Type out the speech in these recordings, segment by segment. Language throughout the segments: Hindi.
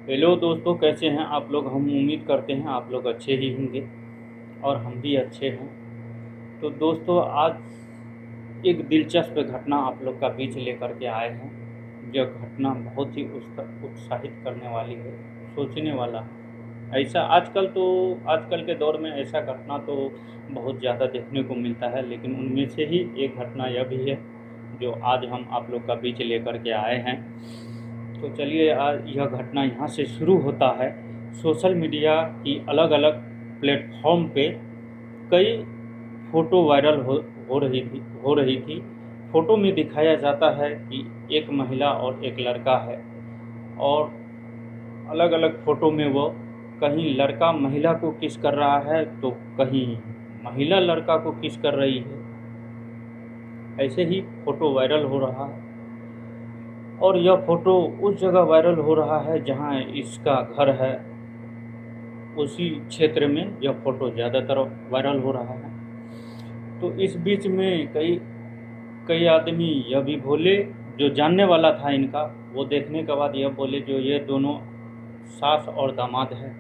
हेलो दोस्तों, कैसे हैं आप लोग। हम उम्मीद करते हैं आप लोग अच्छे ही होंगे और हम भी अच्छे हैं। तो दोस्तों, आज एक दिलचस्प घटना आप लोग का बीच लेकर के आए हैं। यह घटना बहुत ही उत्साहित करने वाली है, सोचने वाला है। ऐसा आजकल के दौर में ऐसा घटना तो बहुत ज़्यादा देखने को मिलता है, लेकिन उनमें से ही एक घटना यह भी है जो आज हम आप लोग का बीच लेकर के आए हैं। तो चलिए, आज यह घटना यहाँ से शुरू होता है। सोशल मीडिया की अलग अलग प्लेटफॉर्म पे कई फ़ोटो वायरल हो रही थी। फ़ोटो में दिखाया जाता है कि एक महिला और एक लड़का है, और अलग अलग फ़ोटो में वो कहीं लड़का महिला को किस कर रहा है तो कहीं महिला लड़का को किस कर रही है। ऐसे ही फ़ोटो वायरल हो रहा है, और यह फ़ोटो उस जगह वायरल हो रहा है जहाँ इसका घर है। उसी क्षेत्र में यह फ़ोटो ज़्यादातर वायरल हो रहा है। तो इस बीच में कई कई आदमी यह भी बोले, जो जानने वाला था इनका, वो देखने के बाद यह बोले जो ये दोनों सास और दामाद है।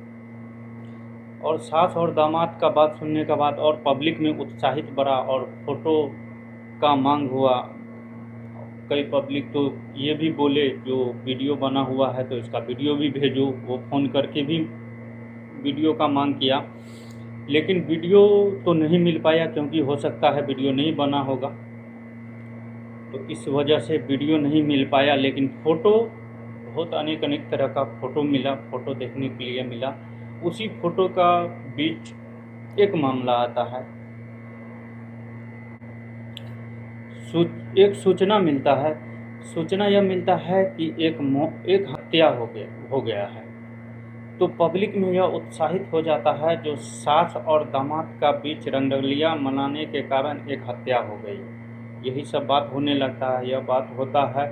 और सास और दामाद का बात सुनने के बाद और पब्लिक में उत्साहित बढ़ा और फ़ोटो का मांग हुआ। कई पब्लिक तो ये भी बोले जो वीडियो बना हुआ है तो इसका वीडियो भी भेजो, वो फ़ोन करके भी वीडियो का मांग किया। लेकिन वीडियो तो नहीं मिल पाया, क्योंकि हो सकता है वीडियो नहीं बना होगा, तो इस वजह से वीडियो नहीं मिल पाया। लेकिन फ़ोटो बहुत अनेक अनेक तरह का फ़ोटो मिला, फ़ोटो देखने के लिए मिला। उसी फ़ोटो का बीच एक मामला आता है। एक सूचना मिलता है। सूचना यह मिलता है कि एक हत्या हो गया है। तो पब्लिक में यह उत्साहित हो जाता है जो सास और दामाद का बीच रंगरलिया मनाने के कारण एक हत्या हो गई। यही सब बात होने लगता है, यह बात होता है।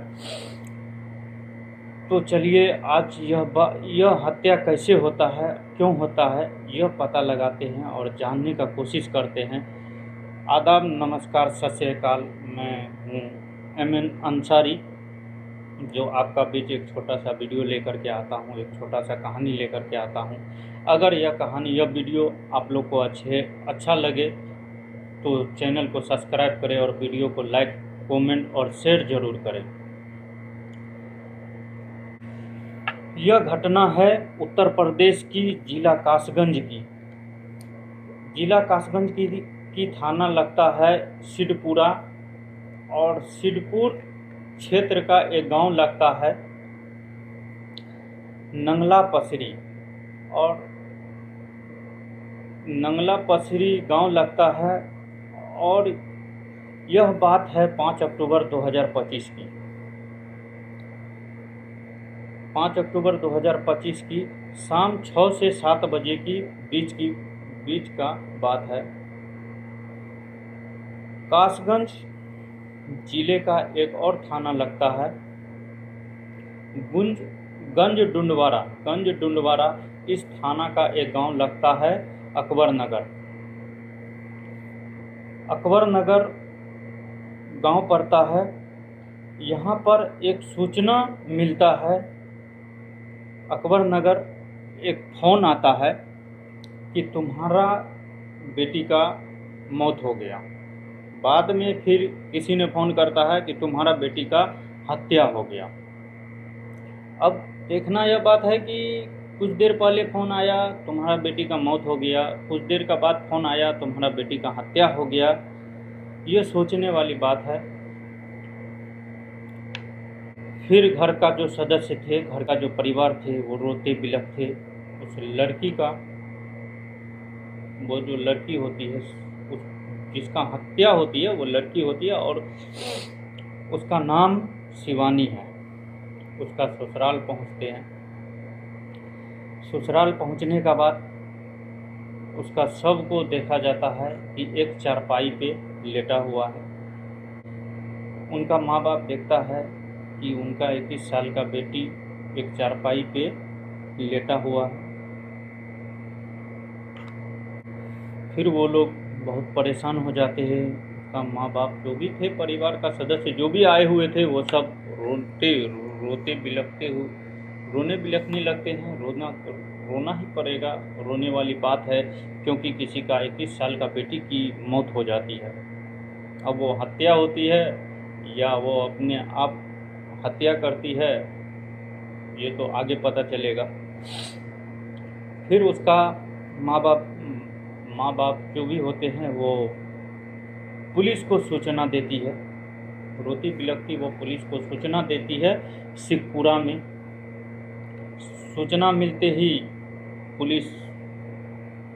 तो चलिए, आज यह हत्या कैसे होता है, क्यों होता है, यह पता लगाते हैं और जानने का कोशिश करते हैं। आदाब, नमस्कार, सत श्री अकाल। मैं हूँ MN अंसारी, जो आपका बीच एक छोटा सा वीडियो लेकर के आता हूँ, एक छोटा सा कहानी लेकर के आता हूँ। अगर यह वीडियो आप लोग को अच्छा लगे तो चैनल को सब्सक्राइब करें और वीडियो को लाइक, कमेंट और शेयर ज़रूर करें। यह घटना है उत्तर प्रदेश की जिला कासगंज की। जिला कासगंज की थाना लगता है सिद्धपुरा, और सिद्धपुर क्षेत्र का एक गांव लगता है नंगला पसरी, और नंगला पसरी गांव लगता है। और यह बात है 5 अक्टूबर 2025 की। 5 अक्टूबर 2025 की शाम 6 से 7 बजे की बीच का बात है। कासगंज जिले का एक और थाना लगता है गंज डुंडवारा। इस थाना का एक गांव लगता है अकबर नगर गांव पड़ता है। यहाँ पर एक सूचना मिलता है, अकबर नगर एक फ़ोन आता है कि तुम्हारा बेटी का मौत हो गया। बाद में फिर किसी ने फ़ोन करता है कि तुम्हारा बेटी का हत्या हो गया। अब देखना यह बात है कि कुछ देर पहले फ़ोन आया तुम्हारा बेटी का मौत हो गया, कुछ देर का बाद फ़ोन आया तुम्हारा बेटी का हत्या हो गया। ये सोचने वाली बात है। फिर घर का जो सदस्य थे, घर का जो परिवार थे, वो रोते बिलखते उस लड़की का, वो जो लड़की होती है, जिसका हत्या होती है वो लड़की होती है, और उसका नाम शिवानी है। उसका ससुराल पहुंचते हैं। ससुराल पहुंचने का बाद उसका शव को देखा जाता है कि एक चारपाई पे लेटा हुआ है। उनका माँ बाप देखता है कि उनका 21 साल का बेटी एक चारपाई पे लेटा हुआ है। फिर वो लोग बहुत परेशान हो जाते हैं। उसका माँ बाप जो भी थे, परिवार का सदस्य जो भी आए हुए थे, वो सब रोते रोने बिलखने लगते हैं। रोना ही पड़ेगा, रोने वाली बात है, क्योंकि किसी का 21 साल का बेटी की मौत हो जाती है। अब वो हत्या होती है या वो अपने आप हत्या करती है, ये तो आगे पता चलेगा। फिर उसका माँ बाप जो भी होते हैं वो पुलिस को सूचना देती है, रोती बिलखती वो पुलिस को सूचना देती है शेखपुरा में। सूचना मिलते ही पुलिस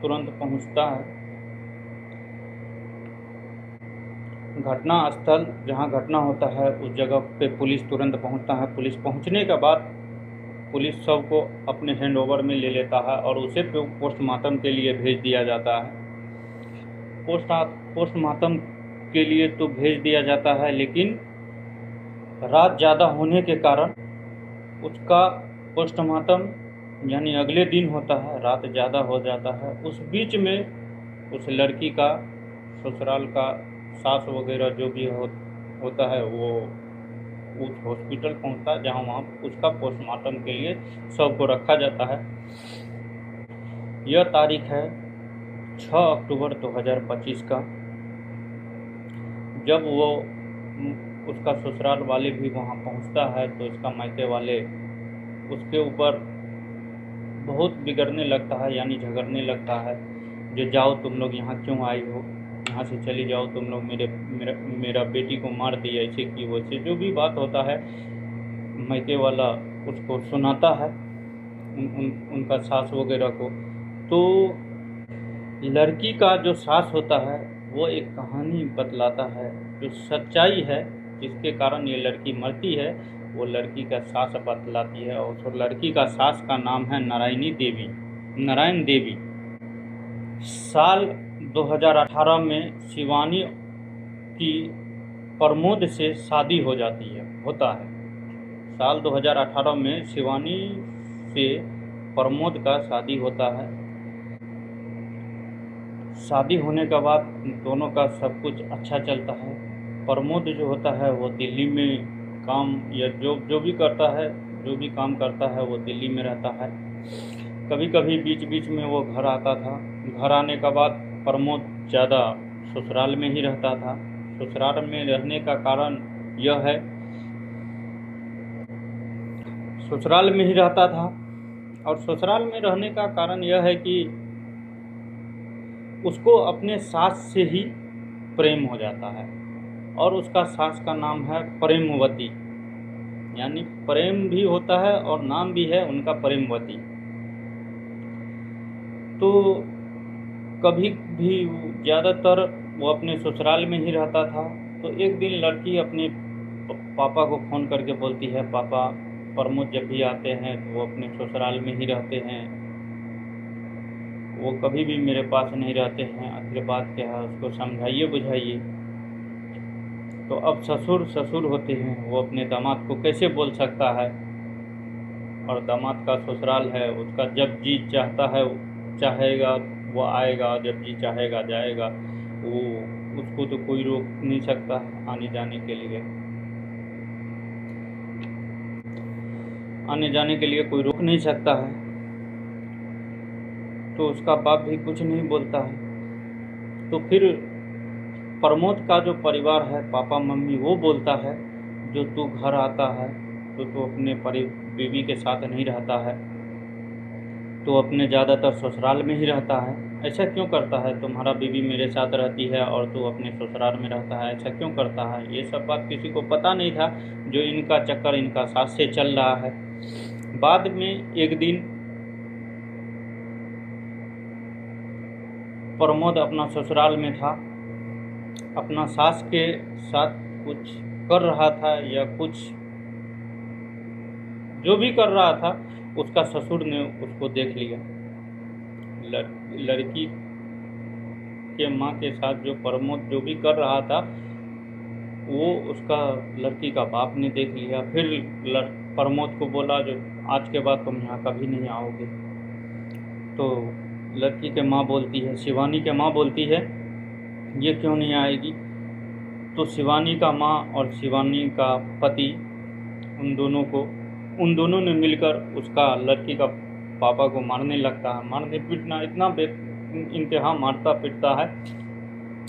तुरंत पहुंचता है। घटना स्थल जहां घटना होता है उस जगह पे पुलिस तुरंत पहुंचता है। पुलिस पहुंचने के बाद पुलिस शव को अपने हैंडओवर में ले लेता है और उसे पोस्टमार्टम के लिए भेज दिया जाता है। पोस्टमार्टम के लिए तो भेज दिया जाता है, लेकिन रात ज़्यादा होने के कारण उसका पोस्टमार्टम यानी अगले दिन होता है, रात ज़्यादा हो जाता है। उस बीच में उस लड़की का ससुराल का सास वगैरह जो भी होता है वो उस हॉस्पिटल पहुंचता है, जहां वहाँ उसका पोस्टमार्टम के लिए शव को रखा जाता है। यह तारीख है 6 अक्टूबर 2025 का, जब वो उसका ससुराल वाले भी वहाँ पहुँचता है तो इसका मायके वाले उसके ऊपर बहुत बिगड़ने लगता है, यानी झगड़ने लगता है। जो जाओ तुम लोग यहाँ क्यों आई हो, यहाँ से चली जाओ तुम लोग, मेरा बेटी को मार दिया, ऐसे की वैसे जो भी बात होता है मायके वाला उसको सुनाता है उनका सास वगैरह को। तो लड़की का जो सास होता है वो एक कहानी बतलाता है, जो सच्चाई है जिसके कारण ये लड़की मरती है, वो लड़की का सास बतलाती है। और उस लड़की का सास का नाम है नारायण देवी। साल 2018 में शिवानी की प्रमोद से शादी होता है। साल 2018 में शिवानी से प्रमोद का शादी होता है। शादी होने के बाद दोनों का सब कुछ अच्छा चलता है। प्रमोद जो होता है वो दिल्ली में काम या जो भी करता है, जो भी काम करता है वो दिल्ली में रहता है। कभी कभी बीच में वो घर आता था। घर आने के बाद प्रमोद ज़्यादा ससुराल में ही रहता था। ससुराल में रहने का कारण यह है, ससुराल में ही रहता था और ससुराल में रहने का कारण यह है कि उसको अपने सास से ही प्रेम हो जाता है और उसका सास का नाम है प्रेमवती, यानी प्रेम भी होता है और नाम भी है उनका प्रेमवती। तो कभी भी ज़्यादातर वो अपने ससुराल में ही रहता था। तो एक दिन लड़की अपने पापा को फ़ोन करके बोलती है, पापा प्रमोद जब भी आते हैं तो वो अपने ससुराल में ही रहते हैं, वो कभी भी मेरे पास नहीं रहते हैं, आखिर बात क्या है, उसको समझाइए बुझाइए। तो अब ससुर होते हैं, वो अपने दामाद को कैसे बोल सकता है, और दामाद का ससुराल है, उसका जब जी चाहता है चाहेगा वो आएगा, जब जी चाहेगा जाएगा। वो उसको तो कोई रोक नहीं सकता आने जाने के लिए कोई रोक नहीं सकता है। तो उसका बाप भी कुछ नहीं बोलता है। तो फिर प्रमोद का जो परिवार है, पापा मम्मी, वो बोलता है जो तू घर आता है तो तू अपने बीवी के साथ नहीं रहता है, तो अपने ज़्यादातर ससुराल में ही रहता है, ऐसा क्यों करता है? तुम्हारा बीवी मेरे साथ रहती है और तू अपने ससुराल में रहता है, ऐसा क्यों करता है? ये सब बात किसी को पता नहीं था, जो इनका चक्कर इनका सास से चल रहा है। बाद में एक दिन प्रमोद अपना ससुराल में था, अपना सास के साथ कुछ कर रहा था या कुछ जो भी कर रहा था, उसका ससुर ने उसको देख लिया। लड़की के माँ के साथ जो प्रमोद जो भी कर रहा था वो उसका लड़की का बाप ने देख लिया। फिर प्रमोद को बोला जो आज के बाद तुम यहाँ कभी नहीं आओगे। तो लड़की के माँ बोलती है, शिवानी के माँ बोलती है, ये क्यों नहीं आएगी? तो शिवानी का माँ और शिवानी का पति उन दोनों को उन दोनों ने मिलकर उसका लड़की का पापा को मारने लगता है। मारने पीटना इतना इंतहा मारता पीटता है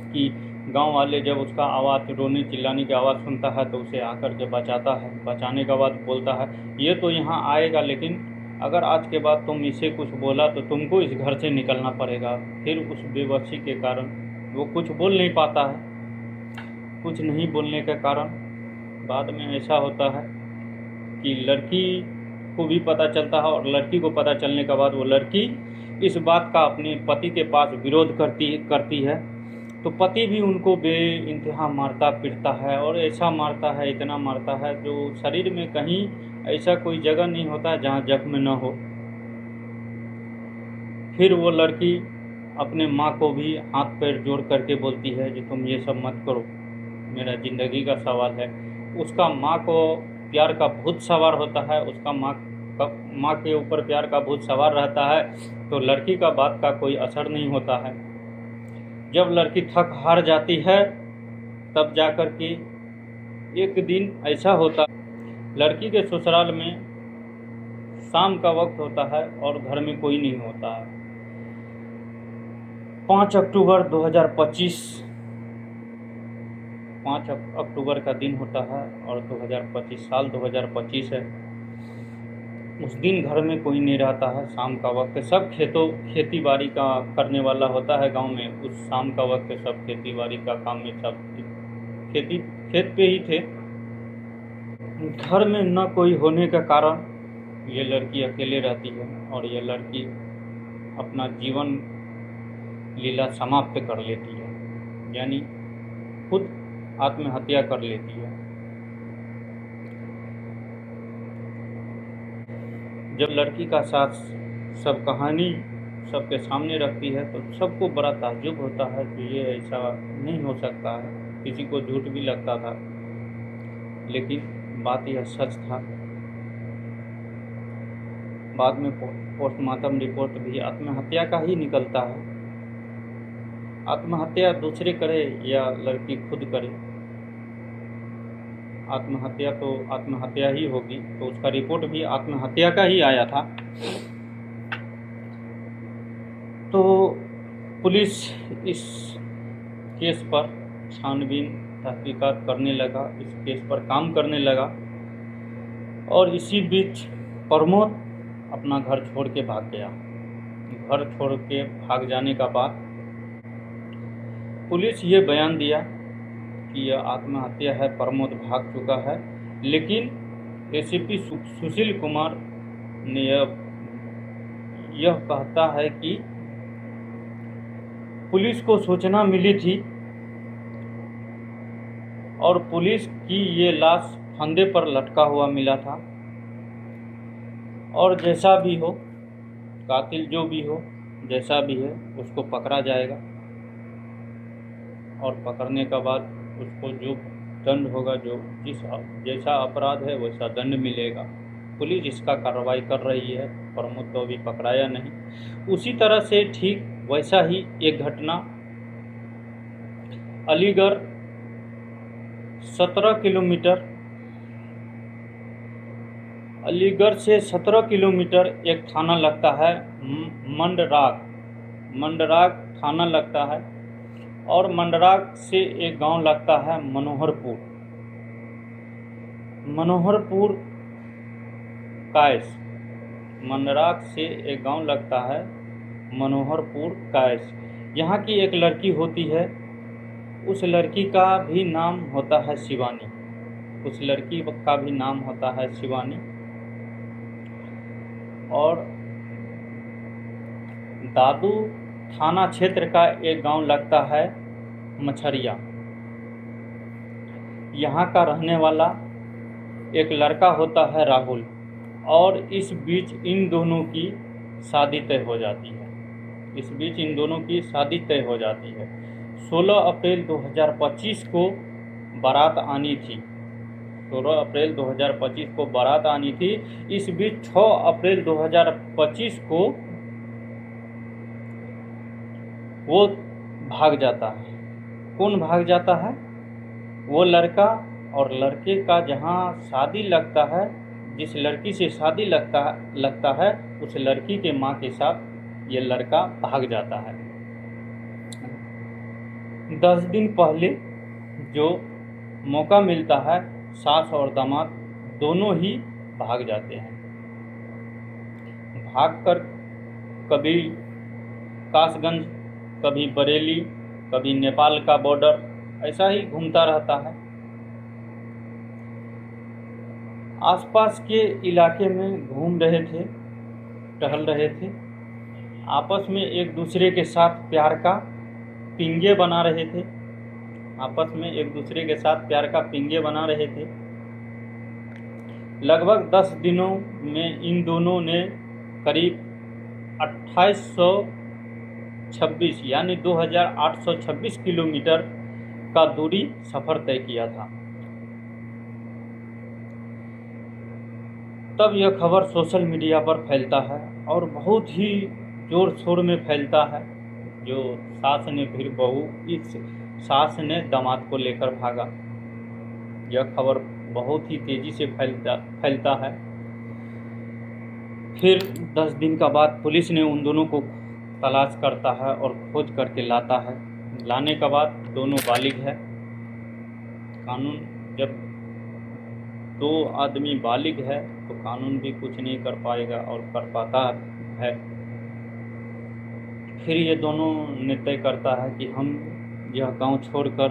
कि गांव वाले जब उसका आवाज़, रोने चिल्लाने की आवाज़ सुनता है तो उसे आकर के बचाता है। बचाने के बाद बोलता है ये तो यहाँ आएगा, लेकिन अगर आज के बाद तुम इसे कुछ बोला तो तुमको इस घर से निकलना पड़ेगा। फिर उस बेबसी के कारण वो कुछ बोल नहीं पाता है। कुछ नहीं बोलने के कारण बाद में ऐसा होता है कि लड़की को भी पता चलता है, और लड़की को पता चलने के बाद वो लड़की इस बात का अपने पति के पास विरोध करती है। तो पति भी उनको बेइंतहा मारता पीटता है, और ऐसा मारता है, इतना मारता है जो शरीर में कहीं ऐसा कोई जगह नहीं होता जहाँ जख्म न हो। फिर वो लड़की अपने माँ को भी हाथ पैर जोड़ करके बोलती है कि तुम ये सब मत करो, मेरा ज़िंदगी का सवाल है। उसका माँ को प्यार का भूत सवार होता है, उसका माँ के ऊपर प्यार का भूत सवार रहता है, तो लड़की का बात का कोई असर नहीं होता है। जब लड़की थक हार जाती है तब जाकर के एक दिन ऐसा होता, लड़की के ससुराल में शाम का वक्त होता है और घर में कोई नहीं होता है। 5 अक्टूबर 2025 5 अक्टूबर का दिन होता है और 2025 साल 2025 है। उस दिन घर में कोई नहीं रहता है। शाम का वक्त सब खेती बाड़ी का करने वाला होता है गांव में। उस शाम का वक्त सब खेती बाड़ी का काम में सब खेत पे ही थे। घर में न कोई होने के कारण ये लड़की अकेले रहती है और ये लड़की अपना जीवन लीला समाप्त कर लेती है, यानी खुद आत्महत्या कर लेती है। जब लड़की का साथ सब कहानी सबके सामने रखती है तो सबको बड़ा ताज्जुब होता है कि ये ऐसा नहीं हो सकता है। किसी को झूठ भी लगता था, लेकिन बात यह सच था। बाद में पोस्टमार्टम रिपोर्ट भी आत्महत्या का ही निकलता है। आत्महत्या दूसरे करे या लड़की खुद करे, आत्महत्या तो आत्महत्या ही होगी। तो उसका रिपोर्ट भी आत्महत्या का ही आया था। तो पुलिस इस केस पर छानबीन तहकीकात करने लगा, इस केस पर काम करने लगा। और इसी बीच प्रमोद अपना घर छोड़ के भाग गया। घर छोड़ के भाग जाने का बाद पुलिस ये बयान दिया कि यह आत्महत्या है, प्रमोद भाग चुका है। लेकिन एसीपी सुशील कुमार ने यह कहता है कि पुलिस को सूचना मिली थी और पुलिस की ये लाश फंदे पर लटका हुआ मिला था। और जैसा भी हो, कातिल जो भी हो, जैसा भी है, उसको पकड़ा जाएगा और पकड़ने का बाद उसको जो दंड होगा, जैसा अपराध है वैसा दंड मिलेगा। पुलिस इसका कार्रवाई कर रही है। प्रमोद तो अभी पकड़ाया नहीं। उसी तरह से ठीक वैसा ही एक घटना अलीगढ़ 17 किलोमीटर, अलीगढ़ से 17 किलोमीटर एक थाना लगता है, मंडराग थाना लगता है। और मंडराग से एक गांव लगता है मनोहरपुर कायस। मंडराग से एक गांव लगता है मनोहरपुर कायस। यहाँ की एक लड़की होती है, उस लड़की का भी नाम होता है शिवानी। उस लड़की का भी नाम होता है शिवानी। और दादू थाना क्षेत्र का एक गांव लगता है मछरिया। यहाँ का रहने वाला एक लड़का होता है राहुल। और इस बीच इन दोनों की शादी तय हो जाती है। 16 अप्रैल 2025 को बारात आनी थी। 16 अप्रैल 2025 को बारात आनी थी। इस बीच 6 अप्रैल 2025 को वो भाग जाता है। कौन भाग जाता है? वो लड़का। और लड़के का जहाँ शादी लगता है जिस लड़की से शादी लगता है उस लड़की के माँ के साथ ये लड़का भाग जाता है। 10 दिन पहले जो मौका मिलता है, सास और दामाद दोनों ही भाग जाते हैं। भागकर कभी कासगंज, कभी बरेली, कभी नेपाल का बॉर्डर, ऐसा ही घूमता रहता है। आसपास के इलाके में घूम रहे थे, टहल रहे थे, आपस में एक दूसरे के साथ प्यार का पिंगे बना रहे थे, आपस में एक दूसरे के साथ प्यार का पिंगे बना रहे थे। लगभग 10 दिनों में इन दोनों ने करीब 2826 यानी 2826 किलोमीटर का दूरी सफ़र तय किया था। तब यह खबर सोशल मीडिया पर फैलता है और बहुत ही ज़ोर शोर में फैलता है। जो सास ने फिर बहू, इस सास ने दामाद को लेकर भागा। यह खबर बहुत ही तेज़ी से फैलता है। फिर 10 दिन का बाद पुलिस ने उन दोनों को तलाश करता है और खोज करके लाता है। लाने के बाद दोनों बालिग है। कानून, जब 2 आदमी बालिग है तो कानून भी कुछ नहीं कर पाएगा और कर पाता है। फिर ये दोनों ने तय करता है कि हम यह गांव छोड़कर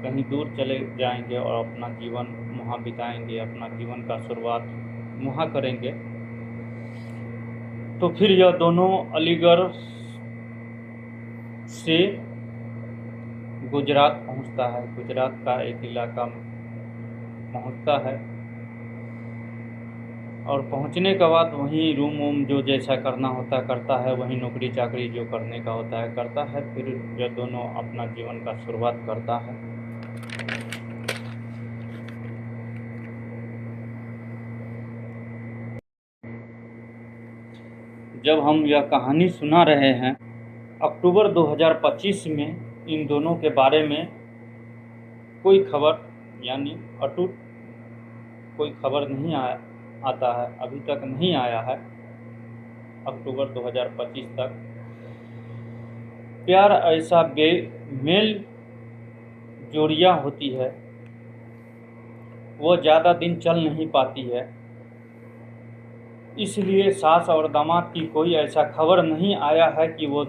कहीं दूर चले जाएंगे और अपना जीवन वहाँ बिताएंगे, अपना जीवन का शुरुआत वहाँ करेंगे। तो फिर यह दोनों अलीगढ़ से गुजरात पहुँचता है। गुजरात का एक इलाका पहुँचता है और पहुँचने के बाद वहीं रूम वूम जो जैसा करना होता करता है, वहीं नौकरी चाकरी जो करने का होता है करता है। फिर यह दोनों अपना जीवन का शुरुआत करता है। जब हम यह कहानी सुना रहे हैं, अक्टूबर 2025 में इन दोनों के बारे में कोई खबर यानी अटूट कोई खबर नहीं आता है, अभी तक नहीं आया है। अक्टूबर 2025 तक प्यार ऐसा मेल जोड़ियाँ होती है, वो ज़्यादा दिन चल नहीं पाती है। इसलिए सास और दामाद की कोई ऐसा खबर नहीं आया है कि वो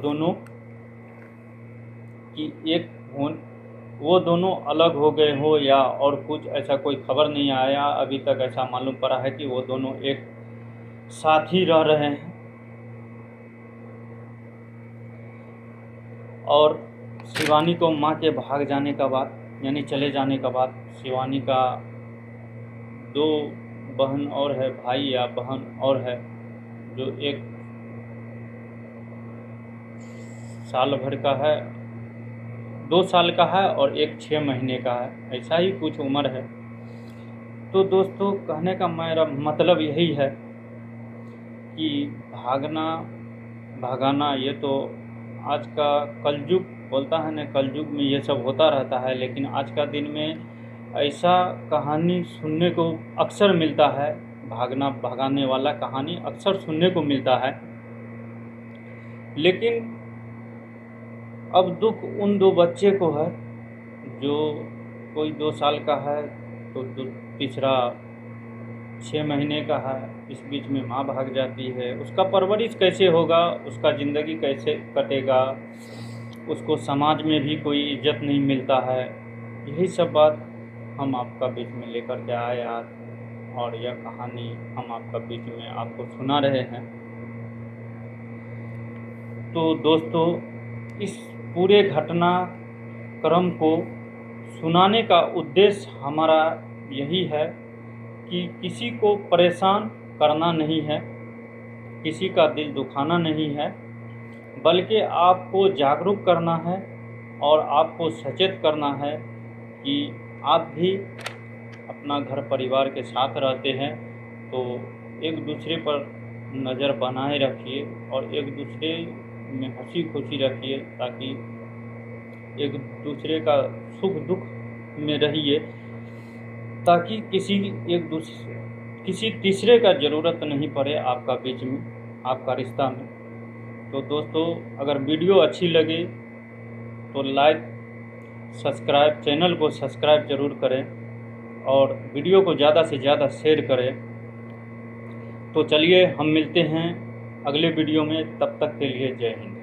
दोनों अलग हो गए हो या और कुछ, ऐसा कोई खबर नहीं आया अभी तक। ऐसा मालूम पड़ा है कि वो दोनों एक साथ ही रह रहे हैं। और शिवानी को माँ के भाग जाने का बाद यानी चले जाने का बाद शिवानी का 2 बहन और है, भाई या बहन और है, जो एक साल भर का है, 2 साल का है और एक 6 महीने का है, ऐसा ही कुछ उम्र है। तो दोस्तों, कहने का मेरा मतलब यही है कि भागाना ये तो आज का कलयुग बोलता है ना, कलयुग में ये सब होता रहता है। लेकिन आज का दिन में ऐसा कहानी सुनने को अक्सर मिलता है, भगाने वाला कहानी अक्सर सुनने को मिलता है। लेकिन अब दुख उन 2 बच्चे को है, जो कोई 2 साल का है तो तीसरा 6 महीने का है। इस बीच में माँ भाग जाती है। उसका परवरिश कैसे होगा, उसका ज़िंदगी कैसे कटेगा, उसको समाज में भी कोई इज्जत नहीं मिलता है। यही सब बात हम आपका बीच में लेकर के आए आज, और यह कहानी हम आपका बीच में आपको सुना रहे हैं। तो दोस्तों, इस पूरे घटनाक्रम को सुनाने का उद्देश्य हमारा यही है कि किसी को परेशान करना नहीं है, किसी का दिल दुखाना नहीं है, बल्कि आपको जागरूक करना है और आपको सचेत करना है कि आप भी अपना घर परिवार के साथ रहते हैं तो एक दूसरे पर नज़र बनाए रखिए और एक दूसरे में हंसी खुशी रखिए, ताकि एक दूसरे का सुख दुख में रहिए, ताकि किसी तीसरे का ज़रूरत नहीं पड़े आपका बीच में, आपका रिश्ता में। तो दोस्तों अगर वीडियो अच्छी लगे तो लाइक सब्सक्राइब, चैनल को सब्सक्राइब ज़रूर करें और वीडियो को ज़्यादा से ज़्यादा शेयर करें। तो चलिए हम मिलते हैं अगले वीडियो में, तब तक के लिए जय हिंद।